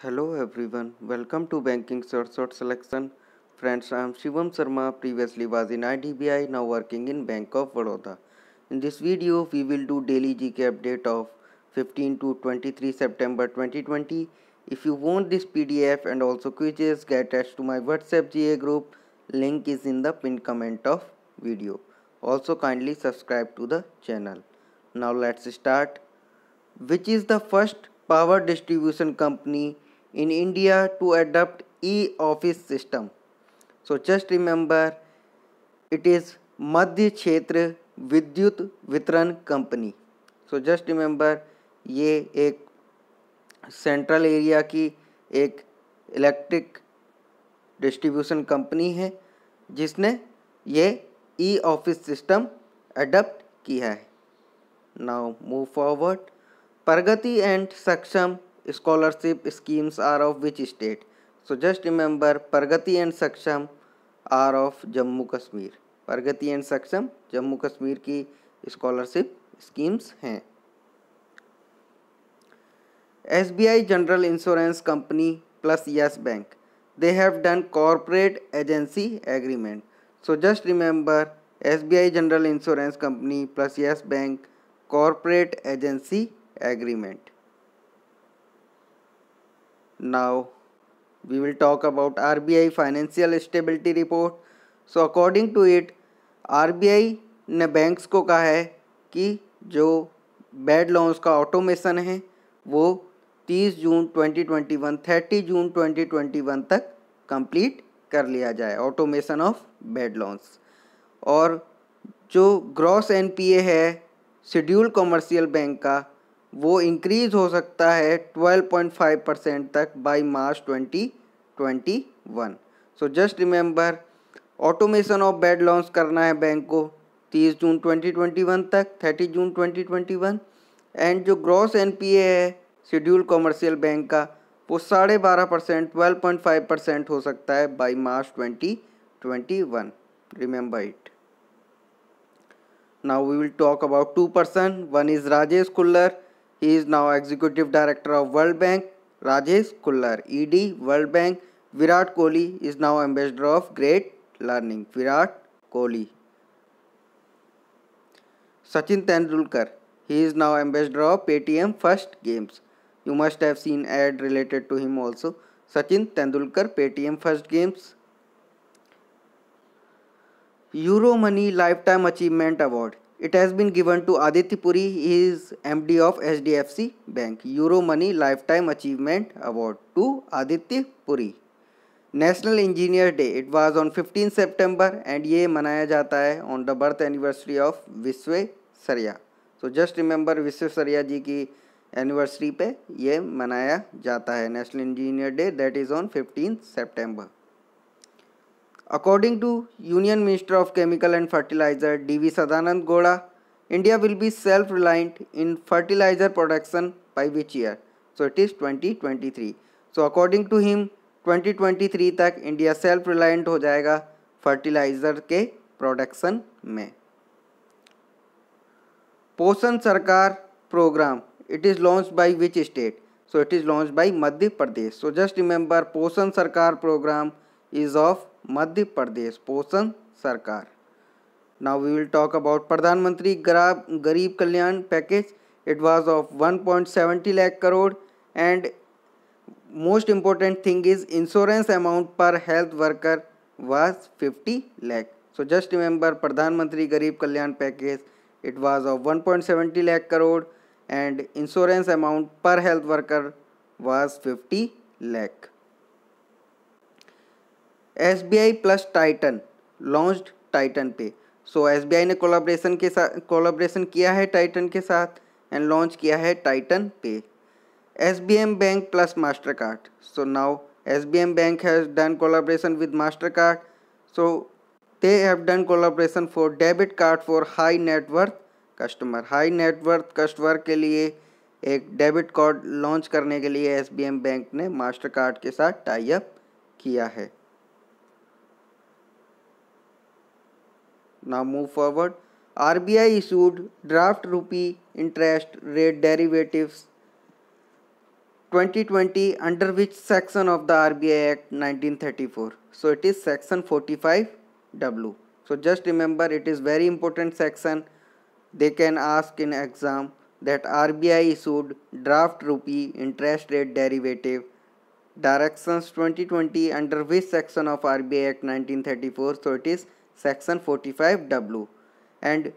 Hello everyone, welcome to Banking Short Selection. Friends, I am Shivam Sharma, previously was in IDBI, now working in Bank of Baroda. In this video, we will do daily GK update of 15 to 23 September 2020. If you want this PDF and also quizzes, get attached to my WhatsApp GA group. Link is in the pinned comment of video. Also kindly subscribe to the channel. Now let's start. Which is the first power distribution company in India to adopt e-office system? So just remember, it is Madhya Kshetra विद्युत वितरण company. सो just remember, ये एक central area की एक electric distribution company है जिसने ये e office system adopt किया है. Now move forward. Pragati and सक्षम scholarship schemes are of which state? So just remember, Pragati and सक्षम are of Jammu Kashmir. Pragati and सक्षम जम्मू कश्मीर की स्कॉलरशिप स्कीम्स हैं. SBI general insurance company plus yes bank, they have done corporate agency agreement. So just remember, SBI general insurance company plus yes bank corporate agency agreement. Now we will talk about RBI financial stability report. So according to it, RBI ने banks को कहा है कि जो bad loans का automation है वो 30 जून 2021 30 जून 2021 तक कंप्लीट कर लिया जाए, ऑटोमेशन ऑफ बैड लोन्स. और जो ग्रॉस एनपीए है शेड्यूल कमर्शियल बैंक का, वो इंक्रीज हो सकता है 12.5% तक by March 2021. So just remember, automation of bad loans करना है बैंक को 30 जून 2021 तक 30 जून 2021. एंड जो ग्रॉस एनपीए है शेड्यूल कमर्शियल बैंक का, वो 12.5% 12.5% हो सकता है by March 2021. Remember it. Now we will talk about two person. One is Rajesh Kullar. He is now Executive Director of World Bank. Rajesh Kullar, ED, World Bank. Virat Kohli is now Ambassador of Great Learning. Virat Kohli. Sachin Tendulkar, he is now Ambassador of Paytm First Games. You must have seen ad related to him also. Sachin Tendulkar, Paytm First Games. Euromoney Lifetime Achievement Award. It has been given to Aditya Puri. He is MD of HDFC Bank. Euromoney Lifetime Achievement Award to Aditya Puri. National Engineer Day. It was on 15 September and ये मनाया जाता है on the birth anniversary of Visvesvaraya. So just remember, Visvesvaraya जी की anniversary पे ये मनाया जाता है national engineer day, that is on 15 September. According to Union Minister of Chemical and Fertilizer D.V. Sadanand Gowda, India will be self-reliant in fertilizer production by which year? So it is 2023. So according to him 2023 तक India self reliant हो जाएगा fertiliser के production में. Poshan Sarkar programme, it is launch by which state? So it is launch by Madhya Pradesh. So just remember, Poshan Sarkar programme is of Madhya Pradesh, पोषण सरकार. Now we will talk about प्रधानमंत्री गरीब कल्याण package. It was of 1.70 lakh crore and most important thing is insurance amount per health worker was 50 lakh. So just remember, प्रधानमंत्री गरीब कल्याण package, it was of 1.70 lakh crore and insurance amount per health worker was 50 lakh. SBI plus Titan launched Titan पे. सो SBI ने collaboration किया है Titan के साथ and launch किया है टाइटन पे. SBM bank plus master card. So now SBM bank has done collaboration with master card. So they have done collaboration for debit card for high net worth customer. High net worth customer के लिए एक debit card launch करने के लिए SBM bank ने master card के साथ tie up किया है. Now move forward. RBI issued draft rupee interest rate derivatives 2020 under which section of the RBI Act 1934? So it is section 45W. So just remember, it is very important section. They can ask in exam that RBI issued draft rupee interest rate derivative directions 2020 under which section of RBI Act 1934? So it is section 45W. And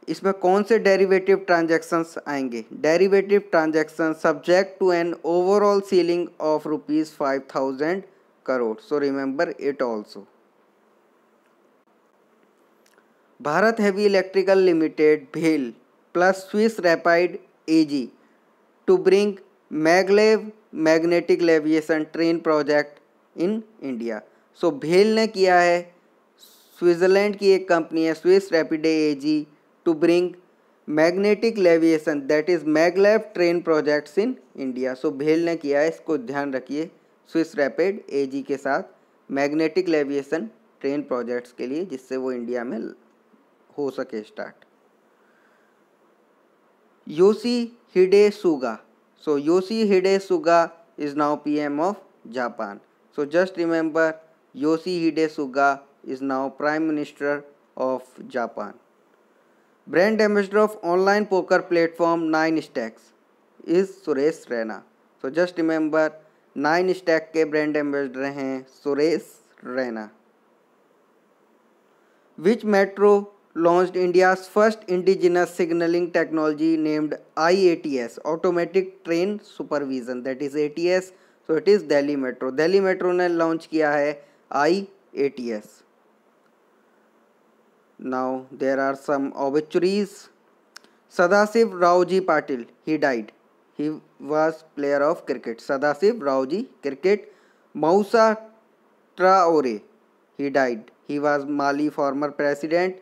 इसमें कौन से derivative transactions आएंगे? Derivative transaction subject to an overall ceiling of ₹5,000 crore. So remember it also. Bharat heavy electrical limited भेल plus Swiss rapid AG to bring maglev magnetic levitation train project in India. So भेल ने किया है, Switzerland की एक company है Swiss rapid AG, to bring magnetic leviation that is maglev train projects in India. So भेल ने किया है, इसको ध्यान रखिए, स्विस रैपिड एजी के साथ मैग्नेटिक लेविएशन ट्रेन प्रोजेक्ट्स के लिए, जिससे वो इंडिया में हो सके start. Yoshihide Suga. So Yoshihide Suga is now PM of Japan. So just remember, Yoshihide Suga is now Prime Minister of Japan. Brand ambassador of online poker platform 9 Stacks is Suresh Raina. So just remember, 9 Stack के brand ambassador हैं Suresh Raina. Which metro launched India's first indigenous signalling technology named IATS automatic train supervision, that is ATS. So it is Delhi metro. Delhi metro ने launch किया है IATS. Now there are some obituaries. Sadasiv Raoji Patil, he died. He was player of cricket. Sadasiv Raoji, cricket. Moussa Traore, he died. He was Mali former president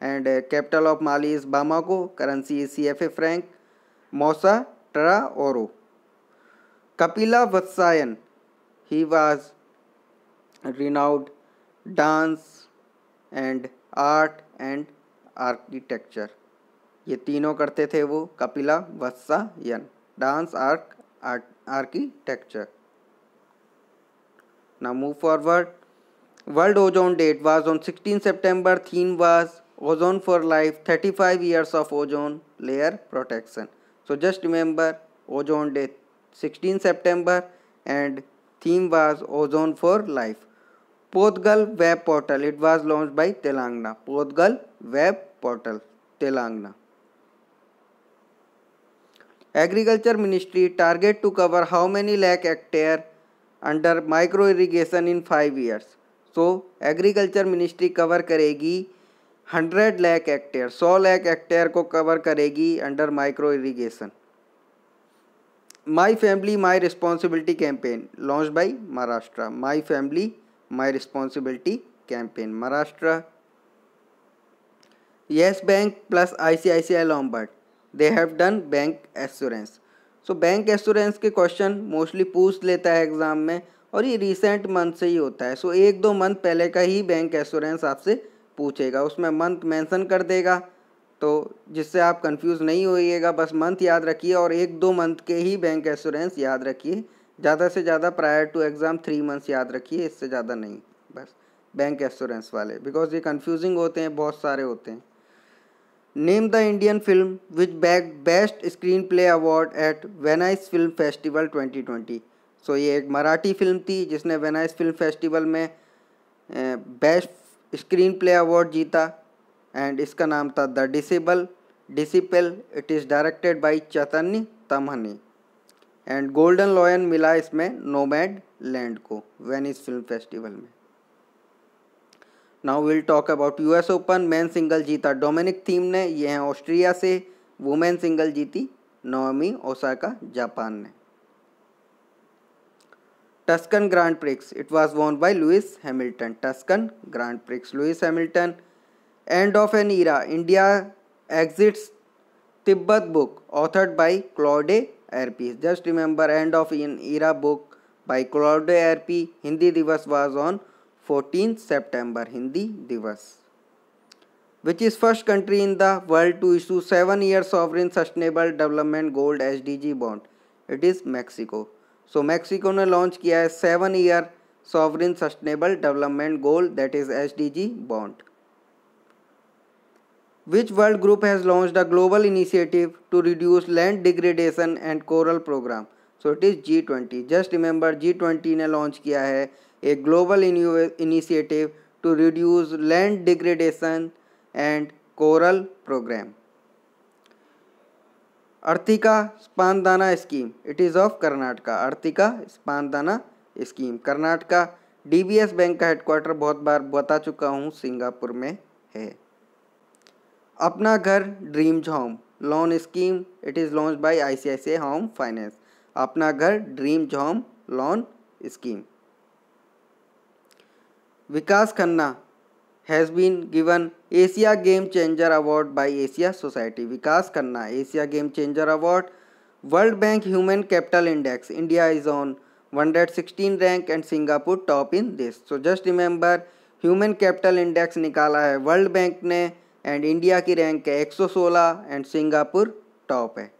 and capital of Mali is Bamako. Currency is CFA franc. Moussa Traore. Kapila Vatsyayan, he was renowned dance and art and architecture, ये तीनों करते थे वो. Kapila Vatsyayan, dance, art, architecture. Now move forward. World ozone date was on 16 September. Theme was ozone for life, 35 years of ozone layer protection. So just remember, ozone day 16 September and theme was ozone for life. Podgal web portal, it was launched by Telangana. Podgal web portal, Telangana. Agriculture Ministry target to cover how many lakh hectare under micro irrigation in 5 years. So Agriculture Ministry cover करेगी 100 lakh hectare, 100 lakh hectare को cover करेगी under micro irrigation. My Family My Responsibility campaign launched by Maharashtra. My Family My Responsibility campaign, Maharashtra. Yes Bank plus ICICI Lombard, they have done bank assurance. So bank assurance के question mostly पूछ लेता है exam में, और ये recent month से ही होता है. सो 1-2 मंथ पहले का ही बैंक एश्योरेंस आपसे पूछेगा, उसमें मंथ मेंशन कर देगा, तो जिससे आप कंफ्यूज नहीं होइएगा. बस मंथ याद रखिए और 1-2 मंथ के ही बैंक एश्योरेंस याद रखिए. ज़्यादा से ज़्यादा प्रायर टू एग्ज़ाम 3 months याद रखिए, इससे ज़्यादा नहीं. बस बैंक एश्योरेंस वाले, बिकॉज ये कंफ्यूजिंग होते हैं, बहुत सारे होते हैं. Name the Indian film which bagged best screenplay award at Venice film festival 2020. सो ये एक मराठी फिल्म थी जिसने वेनाइस फिल्म फेस्टिवल में बेस्ट स्क्रीन प्ले अवार्ड जीता, एंड इसका नाम था the disciple. It is directed by Chaitanya Tamhane. And golden lion मिला इसमें नोमैड लैंड को वेनिस फिल्म फेस्टिवल में. Now will talk about US open. Man single जीता डोमिनिक थीम ने, ये हैं ऑस्ट्रिया से. वुमेन सिंगल जीती नाओमी ओसाका जापान ने. Tuscan Grand Prix, it was won by Lewis Hamilton. Tuscan Grand Prix, Lewis Hamilton. End of an era, India exits Tibet book authored by Claude Arpi. Just remember, end of an era book by Claude Arpi. Hindi Diwas was on 14 September, Hindi दिवस. Which is first country in the world to issue 7-year sovereign sustainable development gold SDG bond? It is Mexico. So Mexico ने launch किया है 7-year sovereign sustainable development goal, that is SDG bond. Which world group has launched a global initiative to reduce land degradation and coral program? So it is G20. Just remember G20 ने launch किया है एक global initiative to reduce land degradation and coral program. Arthika Spandana scheme, it is of Karnataka. Arthika Spandana scheme Karnataka. DBS bank का headquarter बहुत बार बता चुका हूँ, सिंगापुर में है. Apna Ghar dreams home loan scheme, it is launch by ICICI home finance. Apna Ghar dreams home loan scheme. Vikas Khanna has been given Asia game changer award by Asia society. Vikas Khanna Asia game changer award. World bank human capital index, India is on 116 rank and Singapore top in this. So just remember human capital index निकाला है world bank ने and India की rank है 116 and Singapore top है.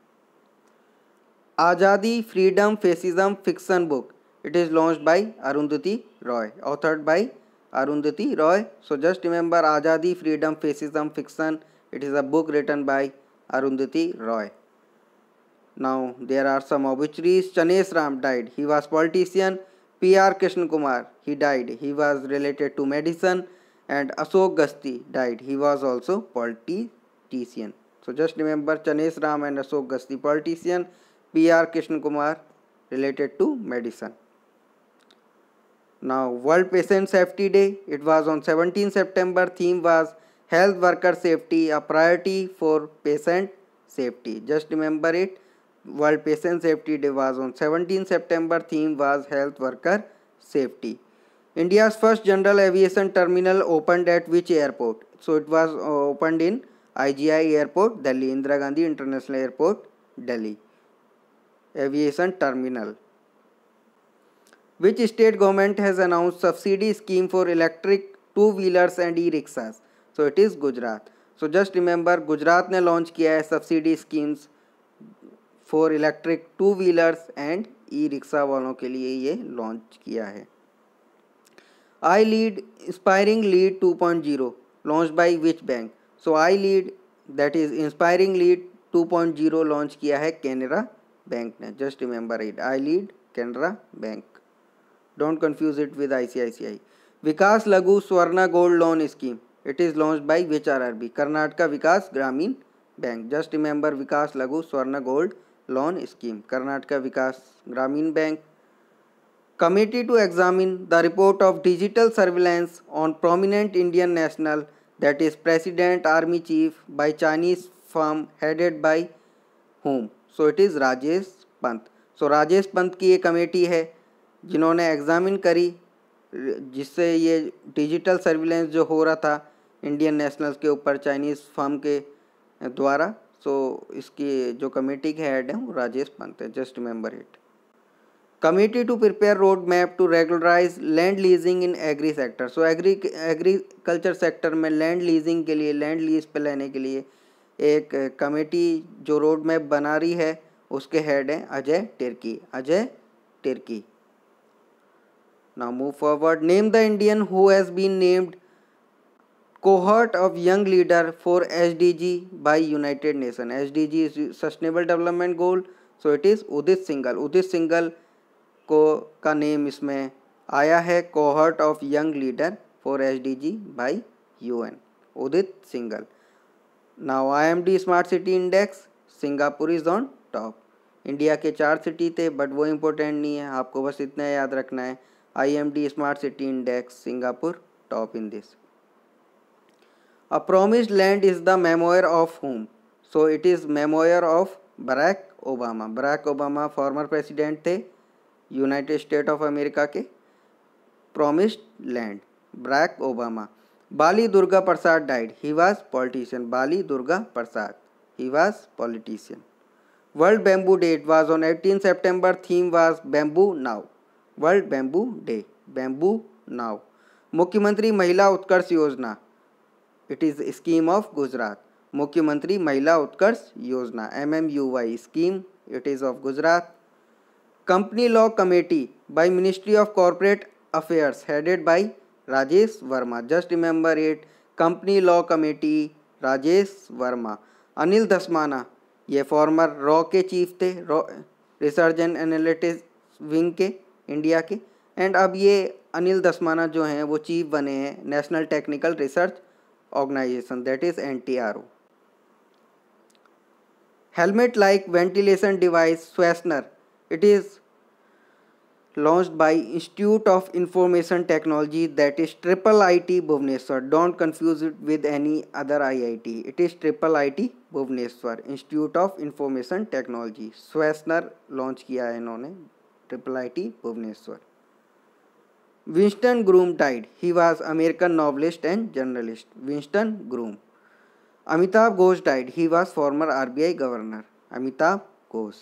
Azadi freedom fascism fiction book, it is launched by Arundhati Roy, authored by Arundhati Roy. So just remember Azadi freedom fascism fiction, it is a book written by Arundhati Roy. Now there are some obituaries. Chanes Ram died, he was politician. P.R. Krishna Kumar, he died, he was related to medicine. And Ashok Gasti died, he was also politician. So just remember Chanes Ram and Ashok Gasti politician, P.R. Krishna Kumar related to medicine. Now World Patient Safety Day, it was on 17 September. Theme was health worker safety, a priority for patient safety. Just remember it. World Patient Safety Day was on 17 September. Theme was health worker safety. India's first general aviation terminal opened at which airport? So it was opened in IGI Airport, Delhi, Indira Gandhi International Airport, Delhi. Aviation terminal. Which state government has announced subsidy scheme for electric two-wheelers and e-rickshaws? So it is Gujarat. So just remember Gujarat ने launch किया है subsidy schemes for electric two wheelers and e rickshaw वालों के लिए ये launch किया है. I lead inspiring lead 2.0 launch by which bank? So I lead that is inspiring lead 2.0 launch किया है कैनरा बैंक ने. Just remember it, I lead Canara bank. Don't confuse it with ICICI. Vikas Laghu Swarna gold loan scheme, it is launched by which RRB? Karnataka Vikas Gramin Bank. Just remember Vikas Laghu Swarna Gold Loan Scheme, Karnataka Vikas Gramin Bank. Committee to examine the report of digital surveillance on prominent Indian national, that is President Army Chief, by Chinese firm headed by whom? So it is Rajesh Pant. So Rajesh Pant की ये committee है जिन्होंने examine करी जिससे ये digital surveillance जो हो रहा था इंडियन नेशनल्स के ऊपर चाइनीज़ फर्म के द्वारा. सो इसकी जो कमेटी के हेड हैं वो राजेश पंत है. Just remember it. Committee to prepare road map to regularise land leasing in agri sector. So agriculture sector में लैंड लीजिंग के लिए, लैंड लीज पे लेने के लिए एक कमेटी जो रोड मैप बना रही है उसके हेड हैं Ajay Tirkey. Ajay Tirkey. Now move forward. Name the Indian who has been named cohort of young leader for SDG by United Nations. SDG is Sustainable Development Goal. So it is Udit Singhal. Udit Singhal को का name इसमें आया है cohort of young leader for SDG by UN. Udit Singhal. Now IMD Smart City Index, Singapore is on top. India के 4 city थे but वो important नहीं है, आपको बस इतना याद रखना है. IMD Smart City Index, Singapore top in this. A Promised Land is the memoir of whom? So it is memoir of Barack Obama. Barack Obama former president थे यूनाइटेड स्टेट ऑफ अमेरिका के. Promised Land, Barack Obama. Bali Durga Prasad died, he was politician. Bali Durga Prasad, he was politician. World Bamboo Day, it was on 18 September. Theme was Bamboo Now. World bamboo day, bamboo now. मुख्यमंत्री महिला उत्कर्ष योजना, it is scheme of Gujarat. मुख्यमंत्री महिला उत्कर्ष योजना MMUY scheme, it is of Gujarat. Company Law Committee by Ministry of Corporate Affairs headed by Rajesh Verma. Just remember it. Company Law Committee, Rajesh Verma. Anil Dhasmana ये farmer raw के chief थे, raw research and analytics wing के India के, and अब ये अनिल धस्माना जो हैं वो चीफ बने हैं national technical research organisation, that is NTRO. Helmet like ventilation device Swasner, it is launched by Institute of Information Technology, that is IIIT Bhubaneswar. Don't confuse it with any other IIT. It is IIIT Bhubaneswar, Institute of Information Technology. Swasner launch किया है इन्होंने IIIT Bhubaneswar. Winston Groom died. He was American novelist and journalist. Winston Groom. Amitabh Ghosh died. He was former RBI governor. Amitabh Ghosh.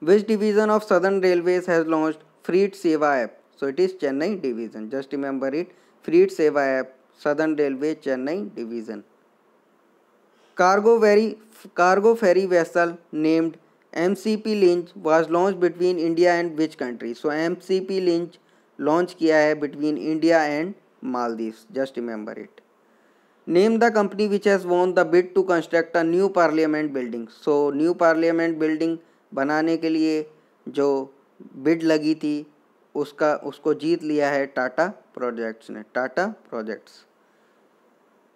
Which division of Southern Railways has launched Freight Seva app? So it is Chennai division. Just remember it. Freight Seva app, Southern Railway, Chennai division. Cargo ferry vessel named MCP Lynch was launched between India and which country? So MCP Lynch launch किया है between India and Maldives. Just remember it. Name the company which has won the bid to construct a new parliament building. So new parliament building बनाने के लिए जो bid लगी थी उसको जीत लिया है टाटा प्रोजेक्ट्स ने. Tata projects.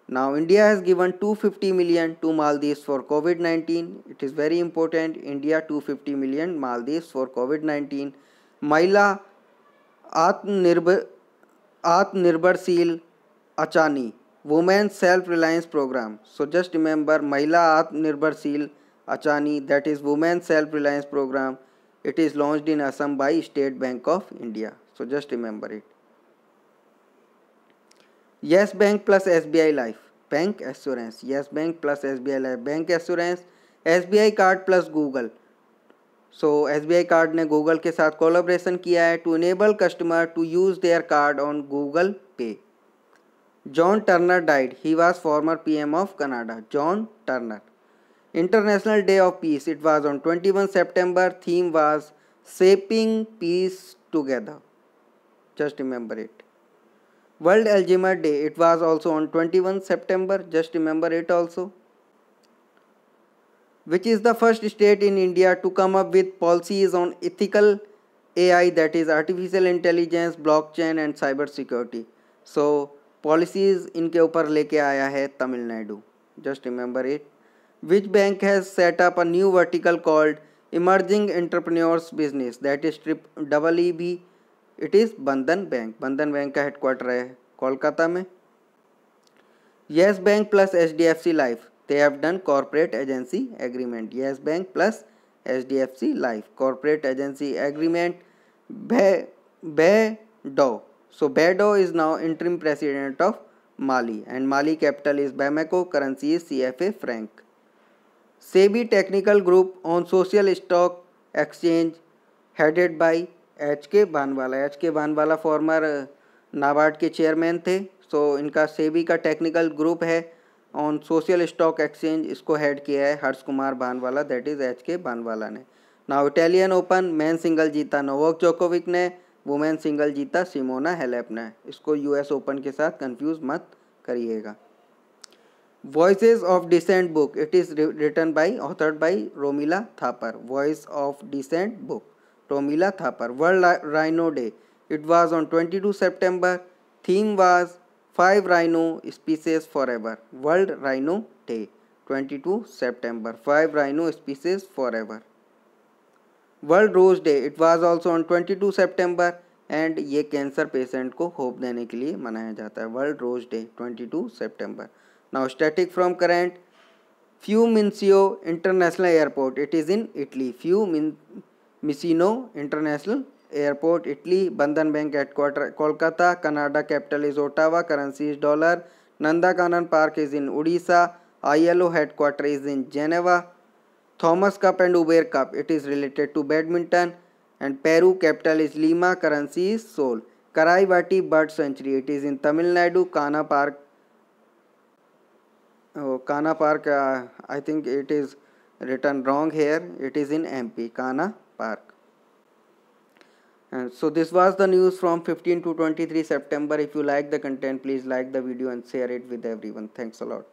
Now India has given 250 million to Maldives for COVID-19. It is very important. India 250 million Maldives for COVID-19. महिला आत्मनिर्भरशील अचानी Women Self-Reliance Program. So just remember Mahila Atmanirbharshil Achani, that is Women Self-Reliance Program. It is launched in Assam by State Bank of India. So just remember it. Yes Bank plus SBI Life. Bank Assurance. Yes Bank plus SBI Life. Bank Assurance. SBI Card plus Google. So SBI Card ने Google के साथ collaboration किया है to enable customer to use their card on Google Pay. John Turner died. He was former PM of Canada. John Turner. International Day of Peace. It was on 21 September. Theme was Shaping Peace Together. Just remember it. World Alzheimer Day. It was also on 21 September. Just remember it also. Which is the first state in India to come up with policies on ethical AI, that is artificial intelligence, blockchain and cyber security. So policies इनके ऊपर लेके आया है Tamil Nadu. Just remember it. Which bank has set up a new vertical called emerging entrepreneurs business, that is EEB. It is बंधन bank. बंधन bank का headquarter है कोलकाता में. Yes bank plus HDFC life, they have done corporate agency agreement. Yes bank plus HDFC life corporate agency agreement. Beidou. So Beidou is now interim president of Mali and Mali capital is Bamako, currency is CFA franc. SEBI technical group on social stock exchange headed by HK Bhanwala. HK Bhanwala former NABARD के chairman थे. सो इनका सेबी का technical group है on social stock exchange, इसको head किया है Harsh Kumar Bhanwala, that is HK Bhanwala ने. Now Italian open man single जीता नोवाक जोकोविक ने, वुमेन सिंगल जीता सिमोना हेलेप ने. इसको US ओपन के साथ कंफ्यूज मत करिएगा. Voices of dissent book, it is written by authored by Romila Thapar. Voice of dissent book, Romila Thapar. World rhino day, it was on 22 September. Theme was 5 rhino species forever. World rhino day 22 September. 5 rhino species forever. World rose day, it was also on 22 September and ये cancer patient को hope देने के लिए मनाया जाता है. World rose day 22 September. Now static from current. Fiumicino international airport, it is in Italy. Fiumicino international airport, Italy. Bandhan bank headquarter Kolkata. Canada capital is Ottawa, currency is dollar. Nandankanan park is in Orissa. ILO headquarter is in Geneva. Thomas Cup and Uber Cup, it is related to badminton. And Peru capital is Lima, currency is Sol. Karaivati Bird Sanctuary, it is in Tamil Nadu. Kana Park, I think it is written wrong here. It is in MP, Kana Park. And so this was the news from 15 to 23 September. If you like the content, please like the video and share it with everyone. Thanks a lot.